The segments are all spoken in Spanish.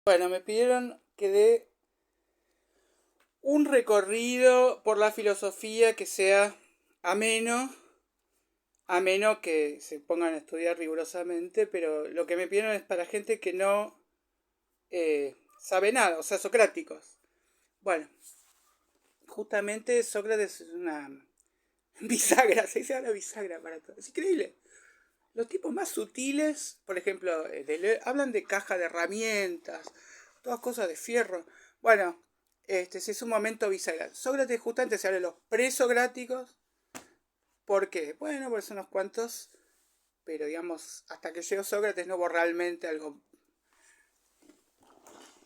Bueno, me pidieron que dé un recorrido por la filosofía que sea ameno, ameno que se pongan a estudiar rigurosamente, pero lo que me pidieron es para gente que no sabe nada, o sea, socráticos. Bueno, justamente Sócrates es una bisagra, se dice ahora bisagra para todo. Es increíble. Los tipos más sutiles, por ejemplo, hablan de caja de herramientas, todas cosas de fierro. Bueno, ese es un momento bisagra. Sócrates justamente se habla de los presocráticos. ¿Por qué? Bueno, pues son unos cuantos, pero digamos, hasta que llegó Sócrates no hubo realmente algo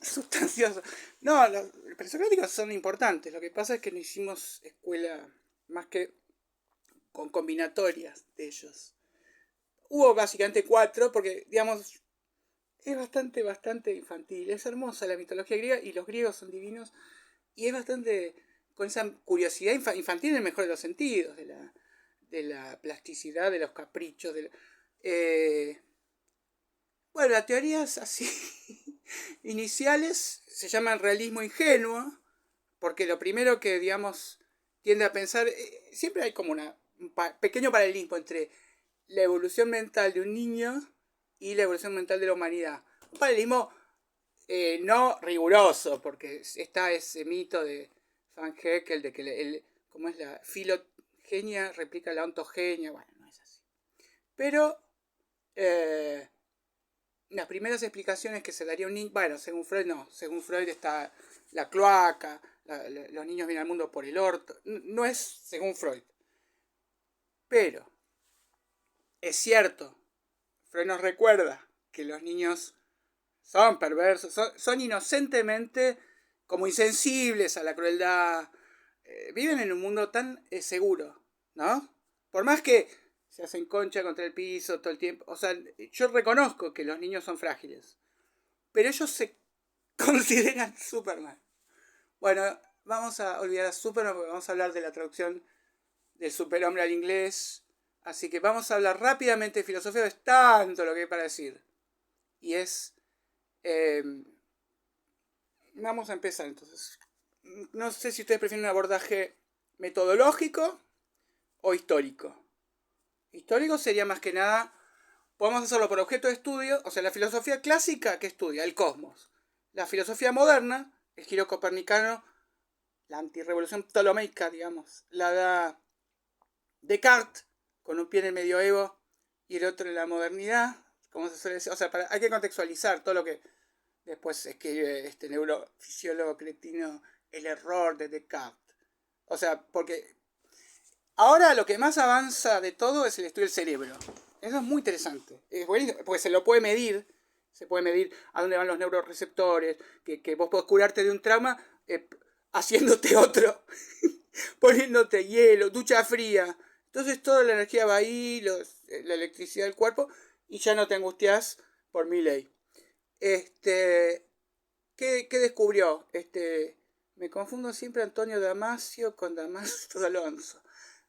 sustancioso. No, los presocráticos son importantes. Lo que pasa es que no hicimos escuela más que con combinatorias de ellos. Hubo básicamente cuatro, porque, digamos, es bastante infantil. Es hermosa la mitología griega y los griegos son divinos. Y es bastante con esa curiosidad infantil en el mejor de los sentidos, de la plasticidad, de los caprichos. Eh, bueno, las teorías así iniciales se llaman realismo ingenuo, porque lo primero que, digamos, tiende a pensar, siempre hay como un pequeño paralelismo entre la evolución mental de un niño y la evolución mental de la humanidad. Un paralelismo no riguroso, porque está ese mito de Van Heckel de que como es la filogenia replica la ontogenia. Bueno, no es así. Pero eh, las primeras explicaciones que se daría un niño, bueno, según Freud no, según Freud está la cloaca, los niños vienen al mundo por el orto, no es según Freud. Pero es cierto, Freud nos recuerda que los niños son perversos, son inocentemente como insensibles a la crueldad. Viven en un mundo tan seguro, ¿no? Por más que se hacen concha contra el piso todo el tiempo. O sea, yo reconozco que los niños son frágiles, pero ellos se consideran Superman. Bueno, vamos a olvidar a Superman porque vamos a hablar de la traducción del superhombre al inglés. Así que vamos a hablar rápidamente de filosofía, es tanto lo que hay para decir. Y es eh, vamos a empezar entonces. No sé si ustedes prefieren un abordaje metodológico o histórico. Histórico sería más que nada, podemos hacerlo por objeto de estudio, o sea, la filosofía clásica que estudia el cosmos. La filosofía moderna, el giro copernicano, la antirrevolución ptolomeica, digamos, la da Descartes, con un pie en el medioevo y el otro en la modernidad, como se suele decir. O sea, hay que contextualizar todo lo que después escribe este neurofisiólogo cretino, el error de Descartes. O sea, porque ahora lo que más avanza de todo es el estudio del cerebro. Eso es muy interesante. Es buenísimo, porque se lo puede medir. Se puede medir a dónde van los neuroreceptores, que vos podés curarte de un trauma haciéndote otro, poniéndote hielo, ducha fría. Entonces toda la energía va ahí, la electricidad del cuerpo, y ya no te angustias por mi ley. ¿Qué descubrió? Me confundo siempre Antonio Damasio con Damasio Alonso.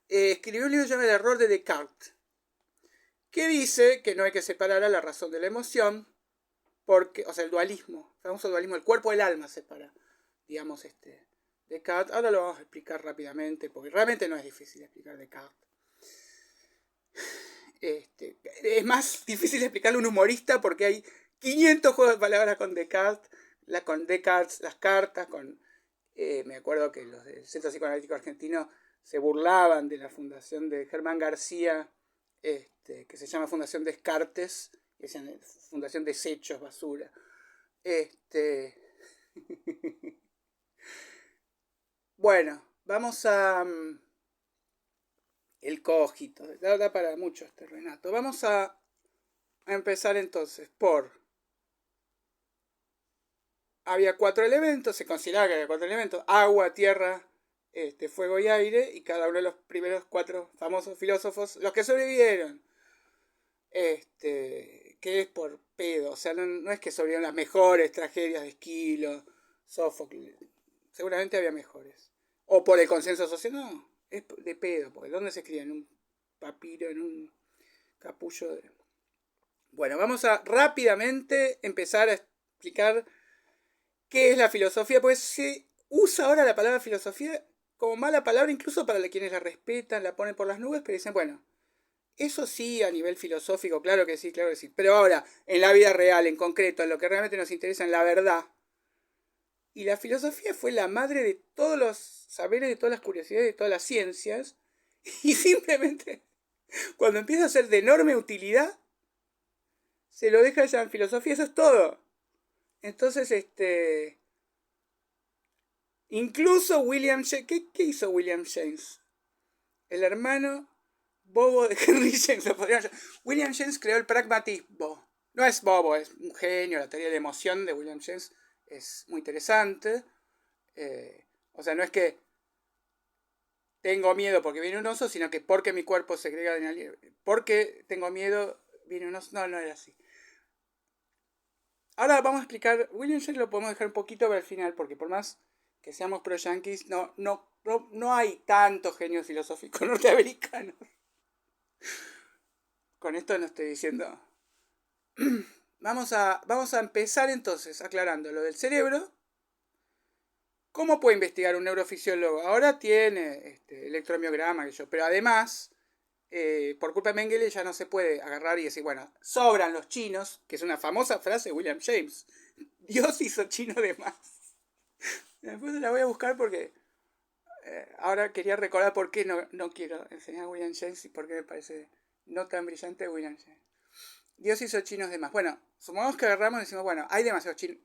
Escribió un libro llamado El error de Descartes, que dice que no hay que separar a la razón de la emoción, porque, o sea, el dualismo, el famoso dualismo, el cuerpo del alma separa, digamos, Descartes. Ahora lo vamos a explicar rápidamente, porque realmente no es difícil explicar Descartes. Es más difícil explicarle a un humorista porque hay 500 juegos de palabras con Descartes, las cartas, me acuerdo que los del Centro Psicoanalítico Argentino se burlaban de la fundación de Germán García, que se llama Fundación Descartes, que es Fundación Desechos, Basura. Este, bueno, vamos a el cogito, da para mucho Renato. Vamos a empezar entonces por había cuatro elementos, se consideraba que había cuatro elementos: agua, tierra, fuego y aire, y cada uno de los primeros cuatro famosos filósofos, los que sobrevivieron, que es por pedo, o sea, no es que sobrevivieron las mejores tragedias de Esquilo, Sófocles, seguramente había mejores, o por el consenso social, no, es de pedo, porque ¿dónde se escribe? En un papiro, en un capullo de... Bueno, vamos a rápidamente empezar a explicar ¿Qué es la filosofía? Pues se usa ahora la palabra filosofía como mala palabra, incluso para quienes la respetan, la ponen por las nubes, pero dicen, bueno, eso sí, a nivel filosófico, claro que sí, claro que sí. Pero ahora, en la vida real, en concreto, en lo que realmente nos interesa, en la verdad. Y la filosofía fue la madre de todos los saberes, de todas las curiosidades, de todas las ciencias. Y simplemente, cuando empieza a ser de enorme utilidad, se lo deja ya en filosofía, eso es todo. Entonces, incluso William James, ¿qué hizo William James? El hermano bobo de Henry James. William James creó el pragmatismo. No es bobo, es un genio. La teoría de la emoción de William James es muy interesante. O sea, no es que tengo miedo porque viene un oso, sino que porque mi cuerpo segrega adrenalina. Porque tengo miedo, viene un oso. No, no era así. Ahora vamos a explicar. William James lo podemos dejar un poquito para el final, porque por más que seamos pro-yankees, no hay tantos genios filosóficos norteamericanos. Con esto no estoy diciendo. Vamos a empezar entonces aclarando lo del cerebro. ¿Cómo puede investigar un neurofisiólogo? Ahora tiene electromiograma, pero además, por culpa de Mengele ya no se puede agarrar y decir, bueno, sobran los chinos, que es una famosa frase de William James. Dios hizo chino de más. Después la voy a buscar porque ahora quería recordar por qué no quiero enseñar a William James y por qué me parece no tan brillante William James. Dios hizo chinos de más. Bueno, supongamos que agarramos y decimos, bueno, hay demasiados chinos.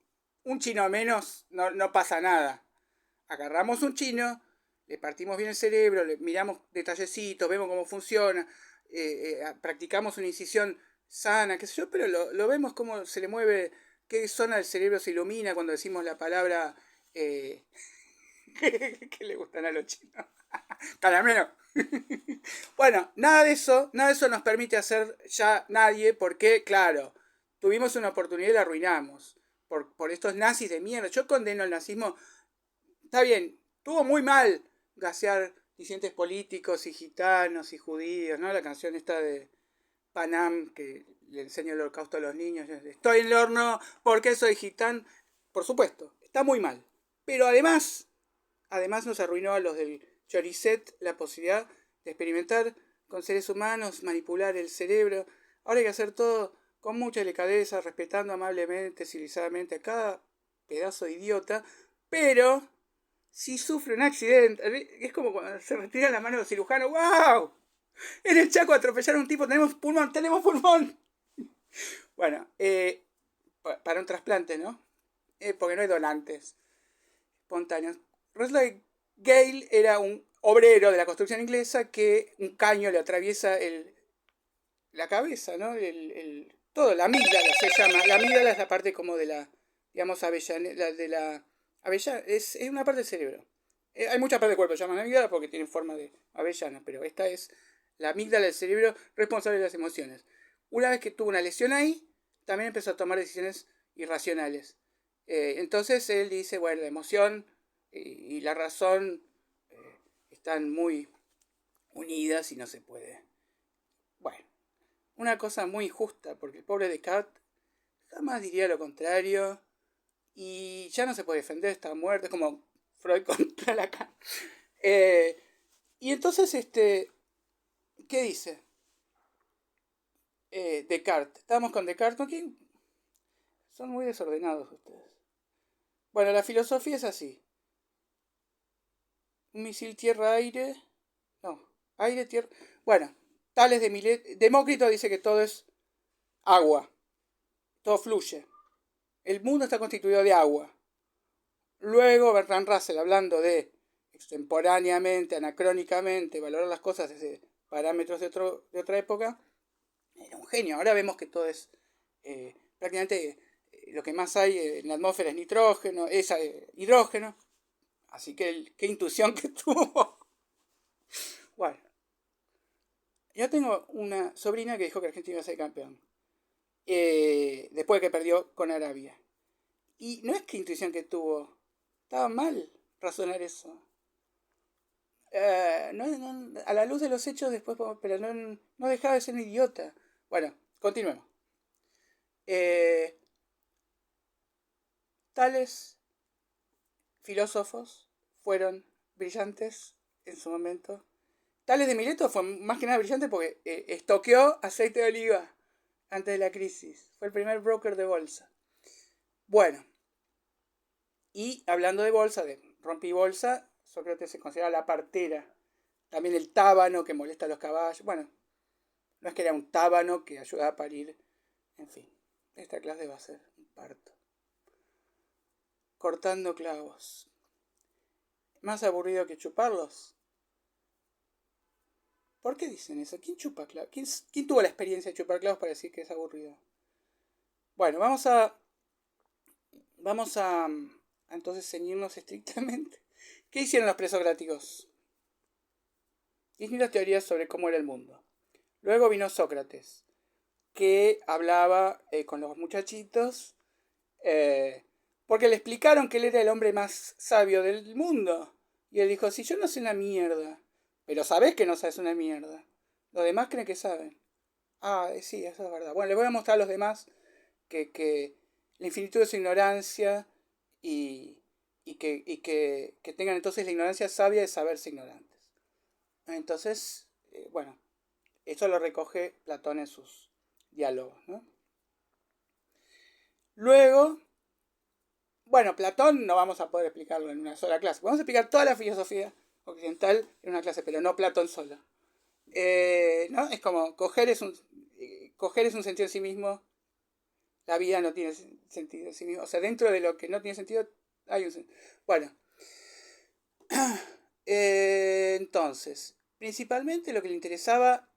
Un chino menos no pasa nada. Agarramos un chino, le partimos bien el cerebro, le miramos detallecitos, vemos cómo funciona, practicamos una incisión sana, qué sé yo, pero lo vemos cómo se le mueve, qué zona del cerebro se ilumina cuando decimos la palabra que le gustan a los chinos. Caramelo. Bueno, nada de eso nos permite hacer ya nadie, porque, claro, tuvimos una oportunidad y la arruinamos. Por estos nazis de mierda. Yo condeno el nazismo. Está bien, estuvo muy mal gasear disidentes políticos y gitanos y judíos, ¿no? La canción esta de Panam que le enseña el holocausto a los niños. Estoy en el horno porque soy gitano. Por supuesto, está muy mal. Pero además nos arruinó a los del Choricet la posibilidad de experimentar con seres humanos, manipular el cerebro. Ahora hay que hacer todo con mucha delicadeza, respetando amablemente, civilizadamente a cada pedazo de idiota. Pero si sufre un accidente, es como cuando se retira la mano del cirujano. ¡Wow! En el Chaco atropellaron a un tipo, tenemos pulmón. Bueno, para un trasplante, ¿no? Porque no hay donantes espontáneos. Russell Gale era un obrero de la construcción inglesa que un caño le atraviesa la cabeza, ¿no? Todo, la amígdala se llama. La amígdala es la parte como de la, digamos, avellana, de la avellana, es una parte del cerebro. Hay muchas partes del cuerpo que se llaman amígdala porque tienen forma de avellana, pero esta es la amígdala del cerebro responsable de las emociones. Una vez que tuvo una lesión ahí, también empezó a tomar decisiones irracionales. Entonces él dice, bueno, la emoción y la razón están muy unidas y no se puede. Bueno, una cosa muy injusta, porque el pobre Descartes jamás diría lo contrario y ya no se puede defender, está muerto, es como Freud contra Lacan. Y entonces, ¿qué dice? Descartes. Estábamos con Descartes. ¿Con quién? Son muy desordenados ustedes. Bueno, la filosofía es así. Un misil tierra-aire. No, aire-tierra. Bueno, Tales de Milet. Demócrito dice que todo es agua. Todo fluye. El mundo está constituido de agua. Luego Bertrand Russell, hablando de extemporáneamente, anacrónicamente, valorar las cosas desde parámetros de otra época, era un genio. Ahora vemos que todo es prácticamente lo que más hay en la atmósfera es nitrógeno, es hidrógeno. Así que qué intuición que tuvo. Bueno, yo tengo una sobrina que dijo que Argentina iba a ser campeón. Después de que perdió con Arabia. Y no es que intuición que tuvo. Estaba mal razonar eso. A la luz de los hechos después, pero no dejaba de ser un idiota. Bueno, continuemos. Tales filósofos fueron brillantes en su momento. Tales de Mileto fue más que nada brillante porque estoqueó aceite de oliva antes de la crisis. Fue el primer broker de bolsa. Bueno, y hablando de bolsa, de rompibolsa, Sócrates se considera la partera. También el tábano que molesta a los caballos. Bueno, no es que era un tábano que ayudaba a parir. En fin, esta clase va a ser un parto. Cortando clavos. ¿Más aburrido que chuparlos? ¿Por qué dicen eso? ¿Quién chupa clavos? ¿Quién tuvo la experiencia de chupar clavos para decir que es aburrido? Bueno, vamos a entonces ceñirnos estrictamente. ¿Qué hicieron los presocráticos? Distintas teorías sobre cómo era el mundo. Luego vino Sócrates, que hablaba con los muchachitos, porque le explicaron que él era el hombre más sabio del mundo. Y él dijo, si yo no sé una mierda, pero sabés que no sabes una mierda, los demás creen que saben. Sí, eso es verdad. Bueno, les voy a mostrar a los demás que la infinitud de su ignorancia y que tengan entonces la ignorancia sabia de saberse ignorantes. Entonces, bueno, eso lo recoge Platón en sus diálogos, ¿no? Luego, bueno, Platón no vamos a poder explicarlo en una sola clase. Vamos a explicar toda la filosofía occidental en una clase, pero no Platón solo. ¿No? Es como coger es un sentido en sí mismo. La vida no tiene sentido en sí mismo. O sea, dentro de lo que no tiene sentido hay un sentido. Bueno. Entonces, principalmente lo que le interesaba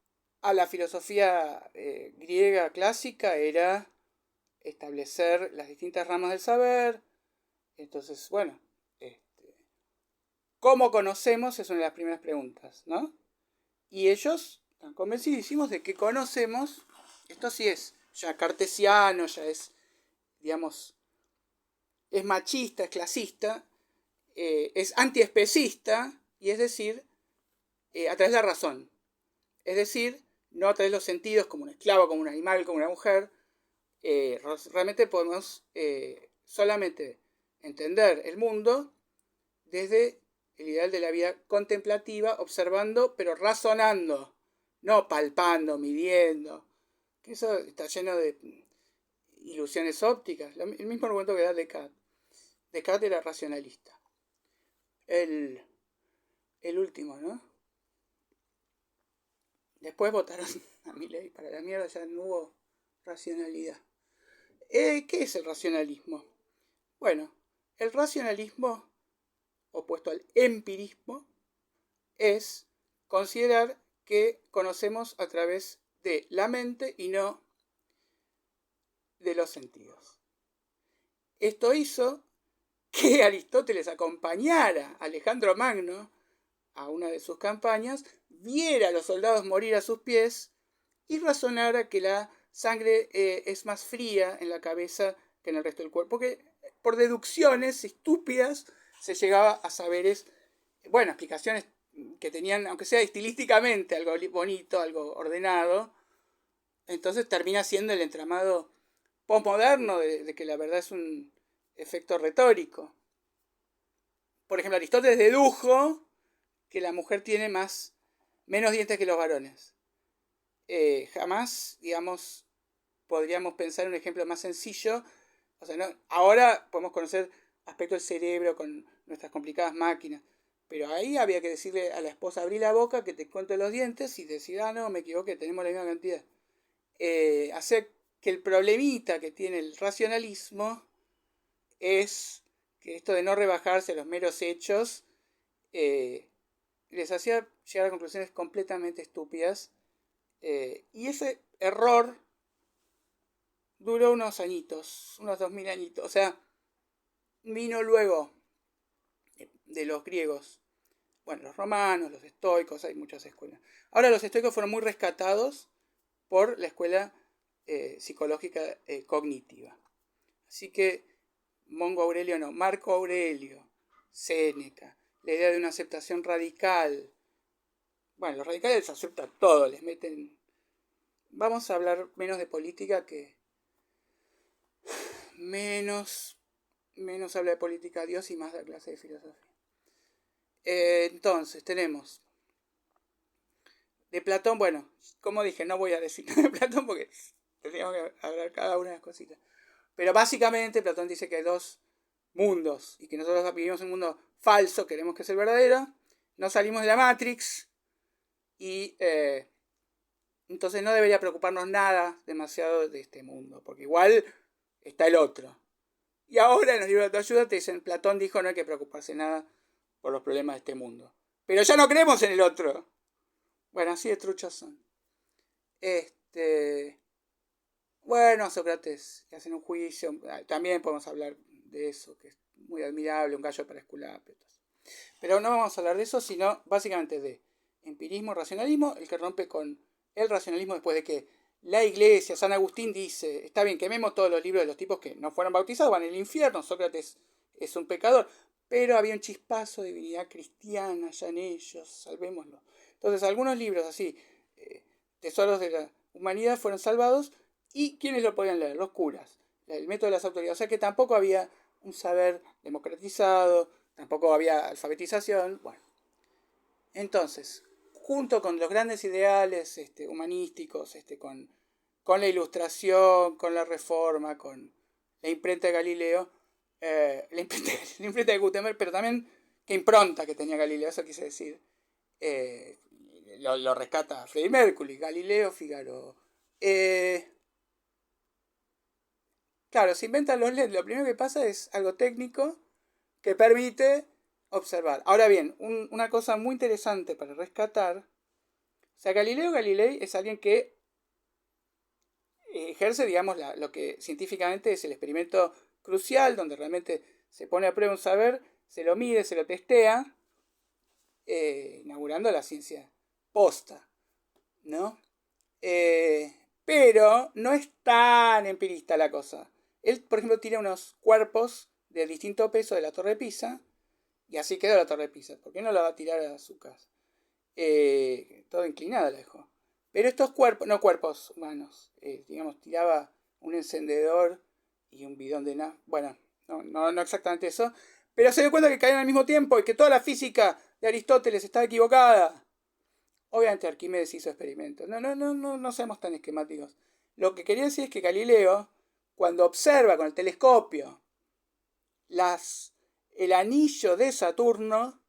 a la filosofía griega clásica era establecer las distintas ramas del saber. Entonces, bueno, ¿cómo conocemos? Es una de las primeras preguntas, ¿no? Y ellos están convencidísimos de que conocemos. Esto sí es ya cartesiano, ya es, digamos, es machista, es clasista, es antiespecista, y es decir, a través de la razón. Es decir, no a través de los sentidos, como un esclavo, como un animal, como una mujer. Realmente podemos solamente entender el mundo desde el ideal de la vida contemplativa, observando, pero razonando, no palpando, midiendo, que eso está lleno de ilusiones ópticas. El mismo argumento que da Descartes. Descartes era racionalista. El último, ¿no? Después votaron a Milei. Para la mierda ya no hubo racionalidad. ¿Qué es el racionalismo? Bueno, el racionalismo, opuesto al empirismo, es considerar que conocemos a través de la mente y no de los sentidos. Esto hizo que Aristóteles acompañara a Alejandro Magno a una de sus campañas, viera a los soldados morir a sus pies y razonara que la sangre es más fría en la cabeza que en el resto del cuerpo. Porque por deducciones estúpidas se llegaba a saberes, bueno, explicaciones que tenían, aunque sea estilísticamente, algo bonito, algo ordenado. Entonces termina siendo el entramado posmoderno de que la verdad es un efecto retórico. Por ejemplo, Aristóteles dedujo que la mujer tiene menos dientes que los varones. Jamás, digamos, podríamos pensar en un ejemplo más sencillo. O sea, no, ahora podemos conocer aspectos del cerebro con nuestras complicadas máquinas, pero ahí había que decirle a la esposa, abrí la boca, que te cuente los dientes, y decir, no, me equivoqué, tenemos la misma cantidad. Hacer que el problemita que tiene el racionalismo es que esto de no rebajarse a los meros hechos les hacía llegar a conclusiones completamente estúpidas. Y ese error duró unos añitos, unos 2000 añitos. O sea, vino luego de los griegos. Bueno, los romanos, los estoicos, hay muchas escuelas. Ahora los estoicos fueron muy rescatados por la escuela psicológica cognitiva. Así que Marco Aurelio, Séneca, la idea de una aceptación radical. Bueno, los radicales aceptan todo, les meten. Vamos a hablar menos de política que menos menos habla de política a Dios y más da clase de filosofía. Entonces, tenemos de Platón, bueno, como dije, no voy a decir nada de Platón porque tendríamos que hablar cada una de las cositas. Pero básicamente Platón dice que hay dos mundos y que nosotros vivimos en un mundo falso, queremos que es el verdadero, no salimos de la Matrix y entonces no debería preocuparnos nada demasiado de este mundo, porque igual está el otro. Y ahora en los libros de autoayuda te dicen, Platón dijo no hay que preocuparse nada por los problemas de este mundo. Pero ya no creemos en el otro. Bueno, así de truchos son. Bueno, Sócrates, que hacen un juicio, también podemos hablar de eso, que es muy admirable, un gallo para Esculapio. Pero no vamos a hablar de eso, sino básicamente de empirismo, racionalismo, el que rompe con el racionalismo después de que la iglesia, San Agustín dice, está bien, quememos todos los libros de los tipos que no fueron bautizados, van al infierno, Sócrates es un pecador, pero había un chispazo de divinidad cristiana ya en ellos, salvémoslo. Entonces algunos libros así, tesoros de la humanidad, fueron salvados, y ¿quiénes lo podían leer? Los curas, el método de las autoridades, o sea que tampoco había un saber democratizado, tampoco había alfabetización. Bueno, entonces, junto con los grandes ideales humanísticos, con la ilustración, con la reforma, con la imprenta de Galileo, la imprenta de Gutenberg, pero también qué impronta que tenía Galileo, eso quise decir. Lo rescata Freddie Mercury, Galileo, Figaro. Claro, se inventan los LEDs. Lo primero que pasa es algo técnico que permite observar. Ahora bien, una cosa muy interesante para rescatar. O sea, Galileo Galilei es alguien que ejerce, digamos, lo que científicamente es el experimento crucial, donde realmente se pone a prueba un saber, se lo mide, se lo testea, inaugurando la ciencia posta, ¿no? Pero no es tan empirista la cosa. Él, por ejemplo, tira unos cuerpos de distinto peso de la Torre de Pisa, y así quedó la Torre de Pisa. ¿Por qué no la va a tirar a su casa? Todo inclinada la dejó. Pero estos cuerpos, no cuerpos humanos, digamos, tiraba un encendedor y un bidón de nafta. Bueno, no exactamente eso. Pero se dio cuenta que caían al mismo tiempo y que toda la física de Aristóteles estaba equivocada. Obviamente Arquímedes hizo experimentos. No seamos tan esquemáticos. Lo que quería decir es que Galileo, cuando observa con el telescopio el anillo de Saturno,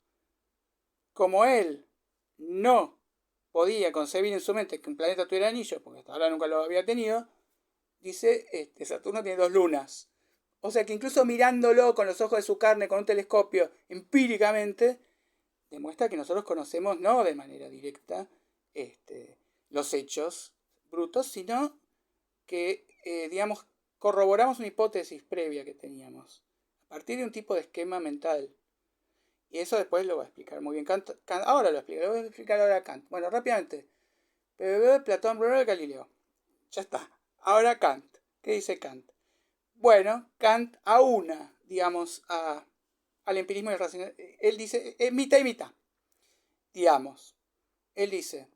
como él no podía concebir en su mente que un planeta tuviera anillo, porque hasta ahora nunca lo había tenido, dice, Saturno tiene dos lunas. O sea que incluso mirándolo con los ojos de su carne, con un telescopio, empíricamente, demuestra que nosotros conocemos no de manera directa los hechos brutos, sino que, digamos, corroboramos una hipótesis previa que teníamos, a partir de un tipo de esquema mental. Y eso después lo va a explicar muy bien Kant. Ahora lo voy a explicar ahora Kant. Bueno, rápidamente. Platón, Galileo. Ya está. Ahora Kant. ¿Qué dice Kant? Bueno, Kant aúna, digamos, al empirismo y al racionalismo. Él dice, mitad y mitad. Digamos. Él dice,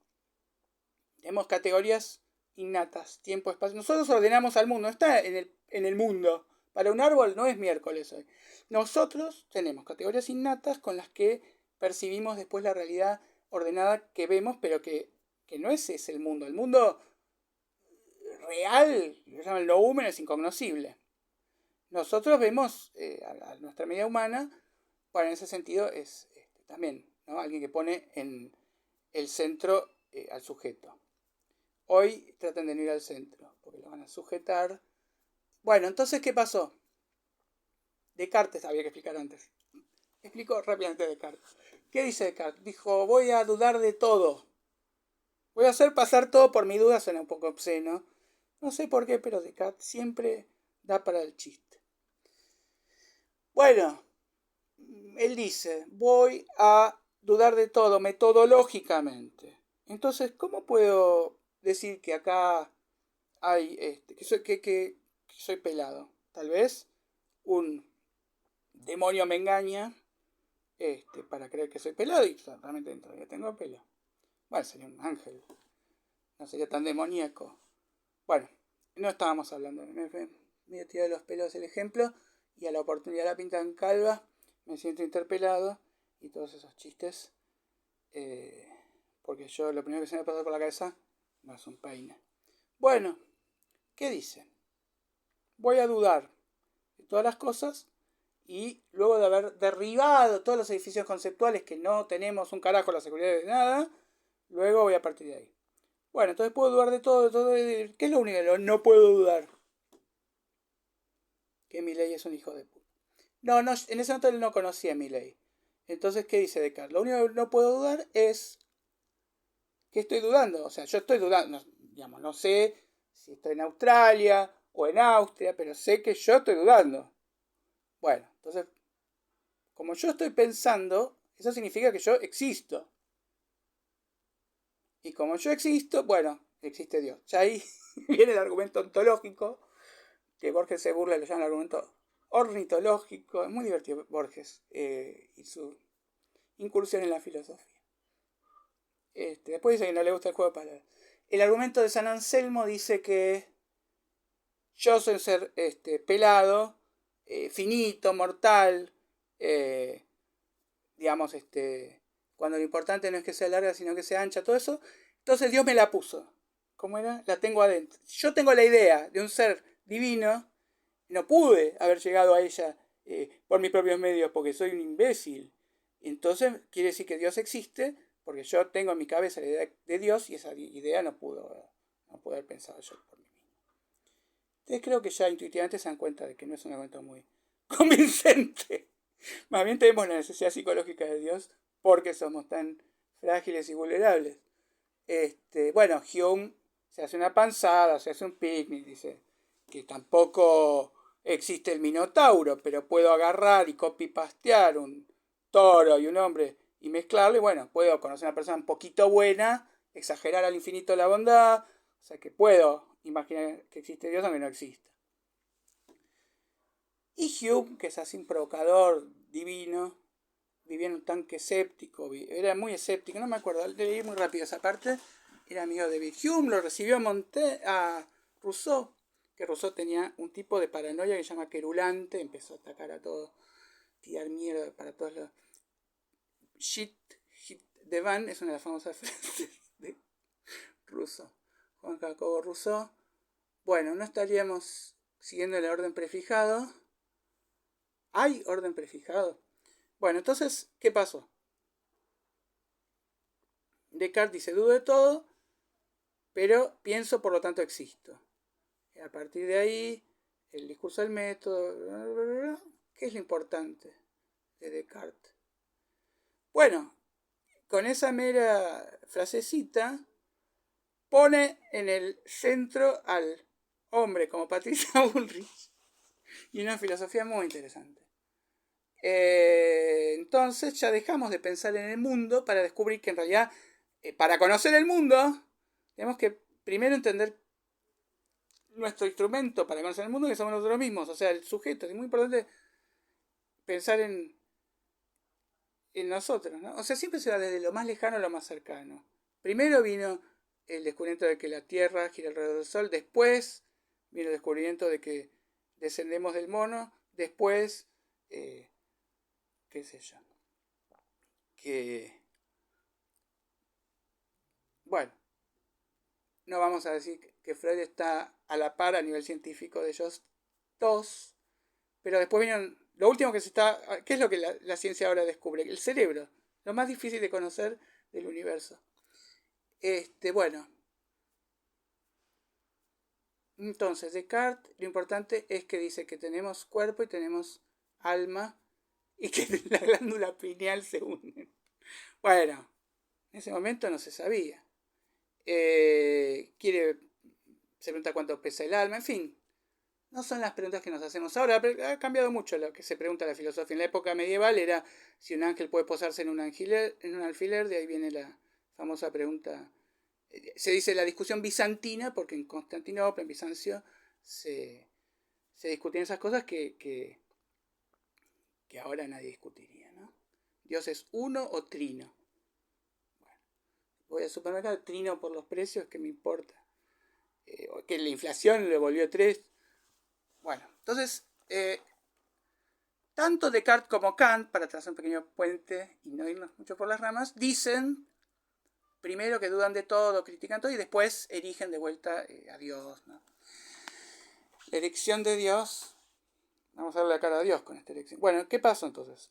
tenemos categorías innatas, tiempo, espacio. Nosotros ordenamos al mundo, no está en el mundo. Para un árbol no es miércoles hoy. Nosotros tenemos categorías innatas con las que percibimos después la realidad ordenada que vemos, pero que no ese es el mundo. El mundo real, lo llaman lo húmeno, es incognoscible. Nosotros vemos a nuestra medida humana, bueno, en ese sentido es también, ¿no? Alguien que pone en el centro al sujeto. Hoy tratan de no ir al centro, porque lo van a sujetar. Bueno, entonces, ¿qué pasó? Descartes, había que explicar antes. Explico rápidamente Descartes. ¿Qué dice Descartes? Dijo, voy a dudar de todo. Voy a hacer pasar todo por mi duda, suena un poco obsceno. No sé por qué, pero Descartes siempre da para el chiste. Bueno, él dice, voy a dudar de todo metodológicamente. Entonces, ¿cómo puedo decir que acá hay que soy pelado? Tal vez un demonio me engaña para creer que soy pelado y realmente todavía tengo pelo. Bueno, sería un ángel. No sería tan demoníaco. Bueno, no estábamos hablando. Me he tirado de los pelos el ejemplo y a la oportunidad la pintan calva, me siento interpelado y todos esos chistes, porque yo lo primero que se me pasa por la cabeza no es un peine. Bueno, ¿qué dicen? Voy a dudar de todas las cosas y luego de haber derribado todos los edificios conceptuales que no tenemos un carajo la seguridad de nada, luego voy a partir de ahí. Bueno, entonces puedo dudar de todo. ¿Qué es lo único que no puedo dudar? Que Milei es un hijo de puta. No, en ese momento él no conocía a Milei. Entonces, ¿qué dice Descartes? Lo único que no puedo dudar es que estoy dudando. O sea, yo estoy dudando, digamos, no sé si estoy en Australia o en Austria, pero sé que yo estoy dudando. Bueno, entonces, como yo estoy pensando, eso significa que yo existo. Y como yo existo, bueno, existe Dios. Ya ahí viene el argumento ontológico, que Borges se burla, lo llama el argumento ornitológico. Es muy divertido Borges y su incursión en la filosofía. Después dice que no le gusta el juego de palabras. El argumento de San Anselmo dice que yo soy un ser pelado, finito, mortal, digamos, cuando lo importante no es que sea larga, sino que sea ancha, todo eso. Entonces Dios me la puso. ¿Cómo era? La tengo adentro. Yo tengo la idea de un ser divino, no pude haber llegado a ella por mis propios medios porque soy un imbécil. Entonces quiere decir que Dios existe porque yo tengo en mi cabeza la idea de Dios y esa idea no puedo haber pensado yo por mí mismo. Entonces creo que ya intuitivamente se dan cuenta de que no es un argumento muy convincente. Más bien tenemos la necesidad psicológica de Dios porque somos tan frágiles y vulnerables. Bueno, Hume se hace una panzada, se hace un picnic, dice que tampoco existe el minotauro, pero puedo agarrar y copy-pastear un toro y un hombre y mezclarlo, y bueno, puedo conocer a una persona un poquito buena, exagerar al infinito la bondad, o sea que puedo imaginar que existe Dios aunque no exista. Y Hume, que es así un provocador divino, vivía en un tanque escéptico, era muy escéptico, no me acuerdo, leí muy rápido esa parte, era amigo de David Hume, lo recibió a Rousseau, que Rousseau tenía un tipo de paranoia que se llama querulante, empezó a atacar a todos, tirar mierda para todos los... Shit de Van es una de las famosas frases de Rousseau. Juan Jacobo Rousseau. Bueno, no estaríamos siguiendo el orden prefijado. ¿Hay orden prefijado? Bueno, entonces, ¿qué pasó? Descartes dice, dudo de todo, pero pienso, por lo tanto existo. Y a partir de ahí, el discurso del método, ¿qué es lo importante de Descartes? Bueno, con esa mera frasecita, pone en el centro al hombre como Patricia Bullrich y una filosofía muy interesante. Entonces ya dejamos de pensar en el mundo para descubrir que en realidad, para conocer el mundo, tenemos que primero entender nuestro instrumento para conocer el mundo, que somos nosotros mismos, o sea, el sujeto. Es muy importante pensar en nosotros, ¿no? O sea, siempre se va desde lo más lejano a lo más cercano. Primero vino el descubrimiento de que la Tierra gira alrededor del Sol, después vino el descubrimiento de que descendemos del mono, después, qué sé yo, que, bueno, no vamos a decir que Freud está a la par a nivel científico de ellos dos, pero después vinieron, lo último que se está, ¿qué es lo que la ciencia ahora descubre? El cerebro, lo más difícil de conocer del universo. Bueno, entonces Descartes, lo importante es que dice que tenemos cuerpo y tenemos alma y que la glándula pineal se unen. Bueno, en ese momento no se sabía. Se pregunta cuánto pesa el alma, en fin. No son las preguntas que nos hacemos ahora, pero ha cambiado mucho lo que se pregunta la filosofía. En la época medieval era si un ángel puede posarse en un alfiler, de ahí viene la famosa pregunta. Se dice la discusión bizantina, porque en Constantinopla, en Bizancio, se discutían esas cosas que ahora nadie discutiría, ¿no? Dios es uno o trino. Bueno, voy al supermercado, trino por los precios, ¿qué me importa? Que la inflación le volvió 3. Bueno, entonces, tanto Descartes como Kant, para trazar un pequeño puente y no irnos mucho por las ramas, dicen primero que dudan de todo, critican todo y después erigen de vuelta a Dios, ¿no? La elección de Dios, vamos a ver la cara a Dios con esta elección. Bueno, ¿qué pasó entonces?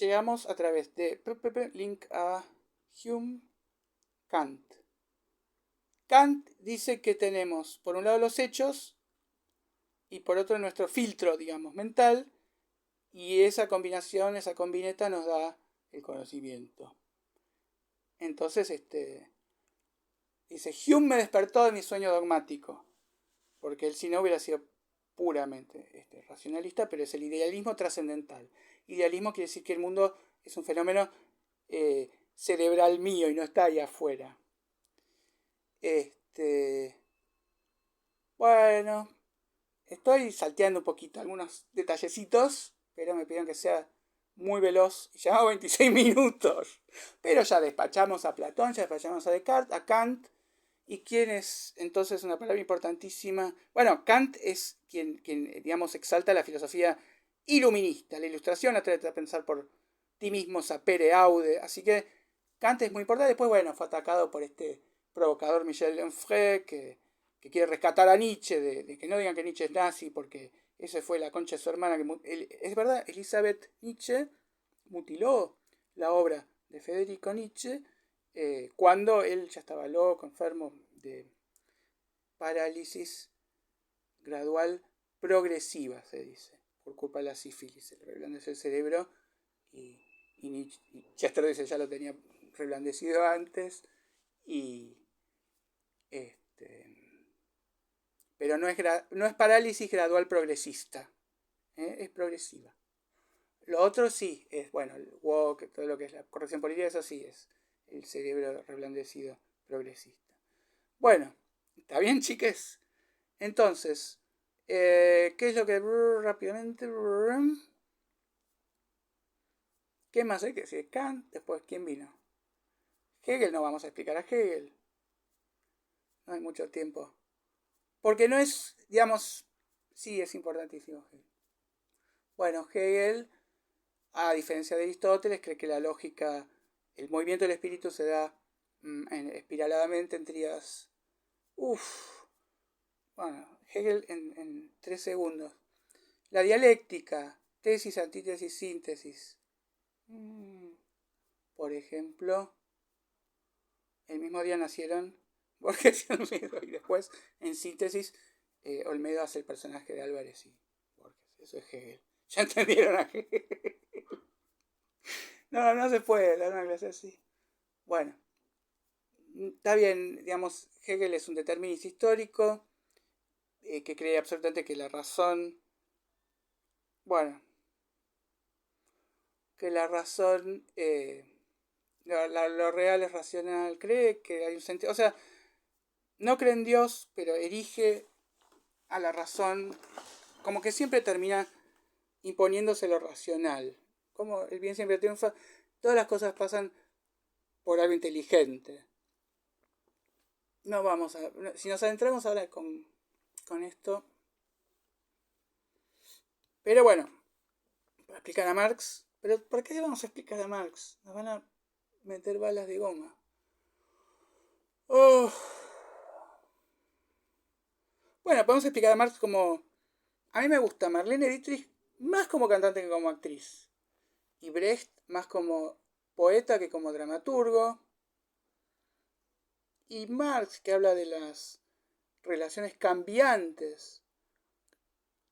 Llegamos a través de link a Hume, Kant. Kant dice que tenemos por un lado los hechos y por otro nuestro filtro, digamos, mental, y esa combinación, esa combineta nos da el conocimiento. Entonces, dice, Hume me despertó de mi sueño dogmático, porque él si no hubiera sido puramente racionalista, pero es el idealismo trascendental. Idealismo quiere decir que el mundo es un fenómeno cerebral mío y no está ahí afuera. Bueno, estoy salteando un poquito algunos detallecitos, pero me pidieron que sea muy veloz y llevamos 26 minutos. Pero ya despachamos a Platón, ya despachamos a Descartes, a Kant. ¿Y quién es entonces una palabra importantísima? Bueno, Kant es quien digamos, exalta la filosofía iluminista, la ilustración, trata de pensar por ti mismo, sapere aude. Así que Kant es muy importante. Después, bueno, fue atacado por este provocador Michel Onfray, que quiere rescatar a Nietzsche, de que no digan que Nietzsche es nazi, porque esa fue la concha de su hermana. Es verdad, Elizabeth Nietzsche mutiló la obra de Federico Nietzsche cuando él ya estaba loco, enfermo de parálisis gradual progresiva, se dice, por culpa de la sífilis, el reblandece el cerebro, y Chester dice ya lo tenía reblandecido antes, pero no es parálisis gradual progresista, es progresiva. Lo otro sí, es bueno, el walk, todo lo que es la corrección política, eso sí es el cerebro reblandecido progresista. Bueno, ¿está bien, chiques? Entonces, ¿qué es lo que rápidamente? ¿Qué más hay que decir? Kant, después, ¿quién vino? Hegel, no vamos a explicar a Hegel. No hay mucho tiempo. Porque no es, digamos, sí es importantísimo Hegel. Bueno, Hegel, a diferencia de Aristóteles, cree que la lógica, el movimiento del espíritu se da espiraladamente en tríadas. Bueno, Hegel en 3 segundos. La dialéctica, tesis, antítesis, síntesis. Por ejemplo, el mismo día nacieron Borges y Olmedo, y después, en síntesis, Olmedo hace el personaje de Álvarez y Borges. Eso es Hegel. ¿Ya entendieron a Hegel? No se puede dar una clase así. Bueno, está bien, digamos, Hegel es un determinista histórico que cree absolutamente que la razón, bueno, que la razón, lo real es racional, cree que hay un sentido, o sea, no cree en Dios, pero erige a la razón, como que siempre termina imponiéndose lo racional, como el bien siempre triunfa, todas las cosas pasan por algo inteligente. No vamos a, si nos adentramos ahora con esto, pero bueno, para explicar a Marx, pero ¿por qué vamos a explicar a Marx? Nos van a meter balas de goma. Bueno, podemos explicar a Marx como, a mí me gusta Marlene Dietrich más como cantante que como actriz, y Brecht más como poeta que como dramaturgo, y Marx, que habla de las relaciones cambiantes,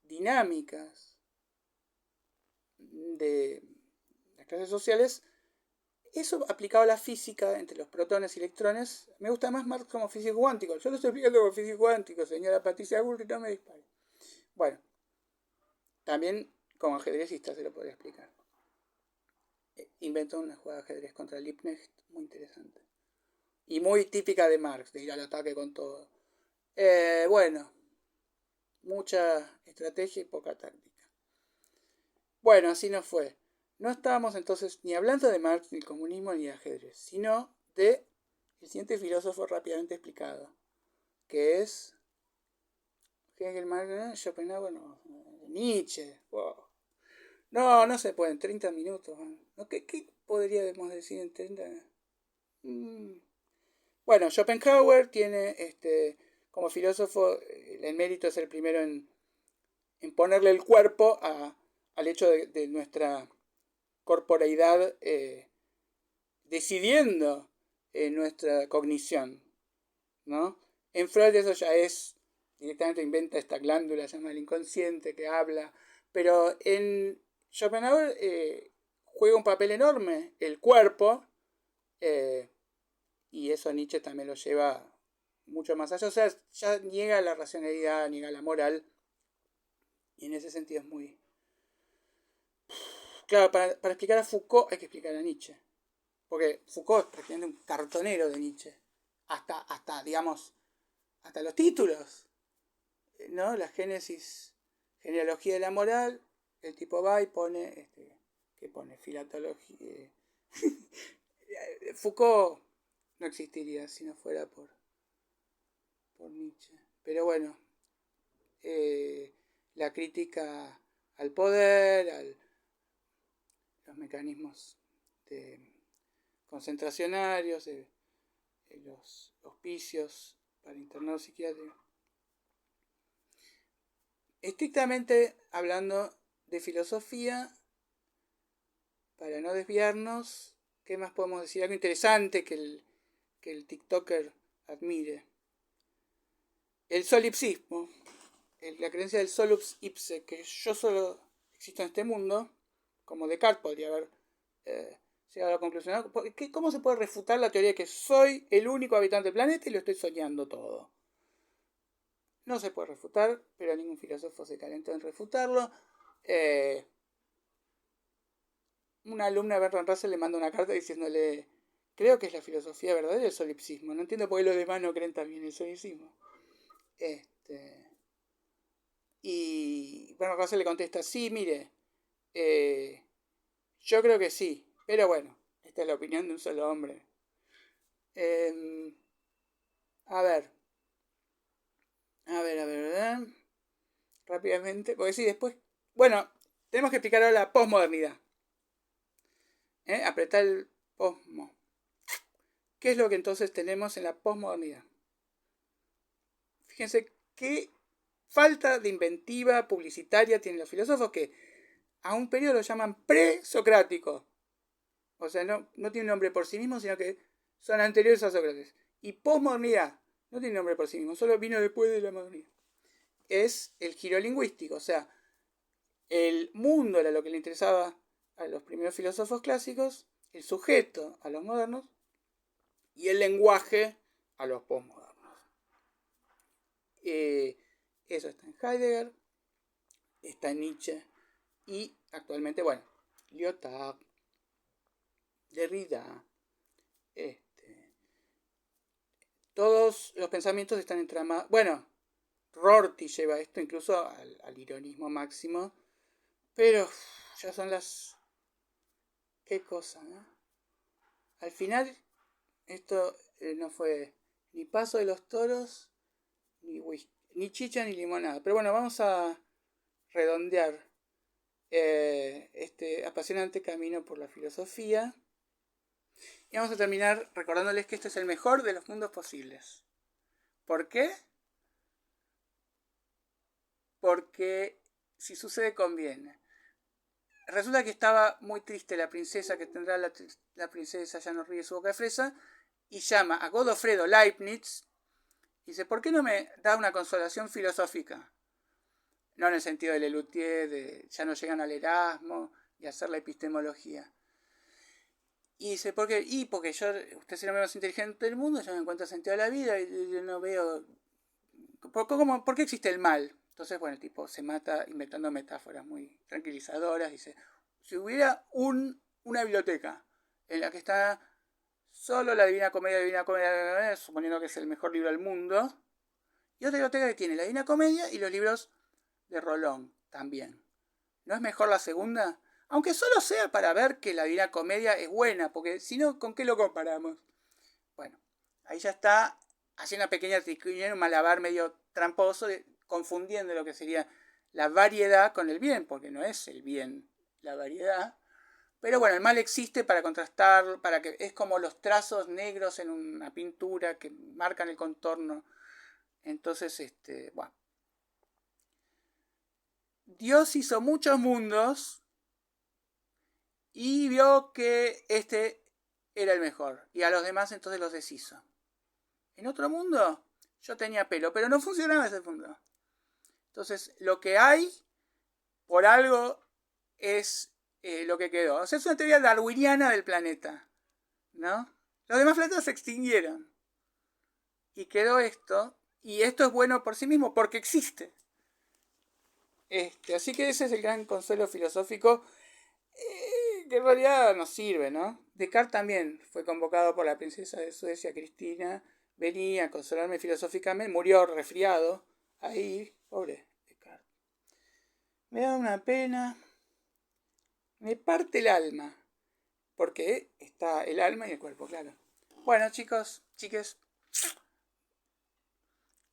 dinámicas de las clases sociales, eso aplicado a la física entre los protones y electrones, me gusta más Marx como físico cuántico. Yo lo estoy explicando como físico cuántico, señora Patricia Bullrich, no me dispare. Bueno, también como ajedrecista se lo podría explicar. Inventó una jugada de ajedrez contra Liebknecht muy interesante. Y muy típica de Marx, de ir al ataque con todo. Bueno, mucha estrategia y poca táctica. Bueno, así no fue. No estábamos entonces ni hablando de Marx, ni comunismo, ni de ajedrez, sino de el siguiente filósofo rápidamente explicado, que es Hegel, Marx, Schopenhauer, no. Nietzsche. Wow. No se puede, en 30 minutos. ¿No? ¿Qué podríamos decir en 30? Bueno, Schopenhauer tiene como filósofo el mérito de ser el primero en ponerle el cuerpo al hecho de nuestra corporeidad decidiendo nuestra cognición, ¿no? En Freud eso ya es, directamente inventa esta glándula, se llama el inconsciente, que habla, pero en Schopenhauer juega un papel enorme el cuerpo, y eso Nietzsche también lo lleva mucho más allá, o sea, ya niega la racionalidad, niega la moral, y en ese sentido es muy... Claro, para explicar a Foucault hay que explicar a Nietzsche. Porque Foucault es prácticamente un cartonero de Nietzsche. Hasta digamos, hasta los títulos. ¿No? La génesis, genealogía de la moral. El tipo va y pone, ¿qué pone? Filatología. Foucault no existiría si no fuera por Nietzsche. Pero bueno, la crítica al poder, los mecanismos de concentracionarios, los hospicios para internados psiquiátricos. Estrictamente hablando de filosofía, para no desviarnos, ¿qué más podemos decir? Algo interesante que el TikToker admire. El solipsismo, la creencia del solus ipse, que yo solo existo en este mundo, como Descartes podría haber llegado a la conclusión. ¿Cómo se puede refutar la teoría de que soy el único habitante del planeta y lo estoy soñando todo? No se puede refutar, pero ningún filósofo se calentó en refutarlo. Una alumna de Bertrand Russell le manda una carta diciéndole: creo que es la filosofía verdadera el solipsismo. No entiendo por qué los demás no creen también el solipsismo. Y Bertrand Russell le contesta: sí, mire, yo creo que sí, pero bueno, esta es la opinión de un solo hombre. A ver. Rápidamente, porque sí, después... Bueno, tenemos que explicar ahora la posmodernidad. Apretar el posmo. ¿Qué es lo que entonces tenemos en la posmodernidad? Fíjense qué falta de inventiva publicitaria tienen los filósofos, que a un periodo lo llaman presocrático. O sea, no tiene nombre por sí mismo, sino que son anteriores a Sócrates. Y posmodernidad no tiene nombre por sí mismo, solo vino después de la modernidad. Es el giro lingüístico, o sea, el mundo era lo que le interesaba a los primeros filósofos clásicos, el sujeto a los modernos y el lenguaje a los posmodernos. Eso está en Heidegger, está en Nietzsche y actualmente, bueno, Lyotard, Derrida, todos los pensamientos están entramados. Bueno, Rorty lleva esto incluso al ironismo máximo, pero ya son las... ¿Qué cosa, no? Al final, esto no fue ni paso de los toros, ni whisky, ni chicha, ni limonada. Pero bueno, vamos a redondear este apasionante camino por la filosofía. Y vamos a terminar recordándoles que este es el mejor de los mundos posibles. ¿Por qué? Porque si sucede, conviene. Resulta que estaba muy triste la princesa, que tendrá la princesa, ya no ríe su boca de fresa, y llama a Godofredo Leibniz y dice: ¿por qué no me da una consolación filosófica? No en el sentido de Lelutier, de ya no llegan al Erasmo y hacer la epistemología. Y dice: ¿por qué? Y porque usted es el hombre más inteligente del mundo, yo me encuentro sentido a la vida y yo no veo... ¿Por qué existe el mal? Entonces, bueno, el tipo se mata inventando metáforas muy tranquilizadoras. Dice: si hubiera una biblioteca en la que está solo la Divina Comedia, suponiendo que es el mejor libro del mundo, y otra biblioteca que tiene la Divina Comedia y los libros de Rolón también, ¿no es mejor la segunda? Aunque solo sea para ver que la Divina Comedia es buena, porque si no, ¿con qué lo comparamos? Bueno, ahí ya está haciendo una pequeña triquiñuela, un malabar medio tramposo, confundiendo lo que sería la variedad con el bien, porque no es el bien la variedad. Pero bueno, el mal existe para contrastar, para que es como los trazos negros en una pintura que marcan el contorno. Entonces, bueno. Dios hizo muchos mundos y vio que este era el mejor. Y a los demás entonces los deshizo. En otro mundo yo tenía pelo, pero no funcionaba ese mundo. Entonces, lo que hay, por algo, es lo que quedó. O sea, es una teoría darwiniana del planeta, ¿no? Los demás planetas se extinguieron. Y quedó esto. Y esto es bueno por sí mismo, porque existe. Así que ese es el gran consuelo filosófico que en realidad nos sirve, ¿no? Descartes también fue convocado por la princesa de Suecia, Cristina. Venía a consolarme filosóficamente. Murió resfriado. Ahí, pobre Descartes. Me da una pena. Me parte el alma. Porque está el alma y el cuerpo, claro. Bueno, chicos, chiques.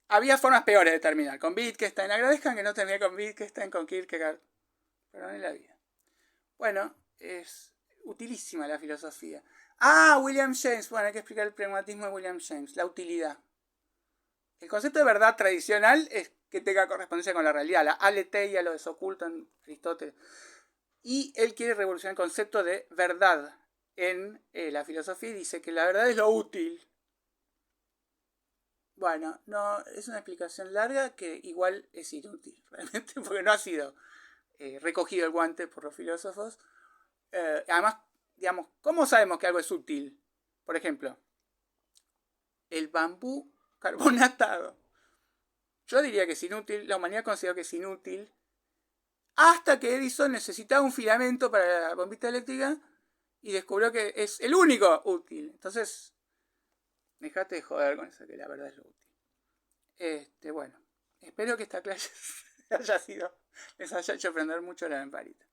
Había formas peores de terminar. Con Wittgenstein. Agradezcan que no terminé con Wittgenstein, con Kierkegaard. Pero no en la vida. Bueno, es utilísima la filosofía. William James. Bueno, hay que explicar el pragmatismo de William James. La utilidad. El concepto de verdad tradicional es que tenga correspondencia con la realidad. La aletheia lo desoculta en Aristóteles. Y él quiere revolucionar el concepto de verdad en la filosofía y dice que la verdad es lo útil. Bueno, no, es una explicación larga que igual es inútil, realmente, porque no ha sido recogido el guante por los filósofos. Además, digamos, ¿cómo sabemos que algo es útil? Por ejemplo, el bambú carbonatado. Yo diría que es inútil, la humanidad considera que es inútil, hasta que Edison necesitaba un filamento para la bombita eléctrica y descubrió que es el único útil. Entonces, dejate de joder con eso, que la verdad es lo útil. Bueno, espero que esta clase les haya hecho aprender mucho la lamparita.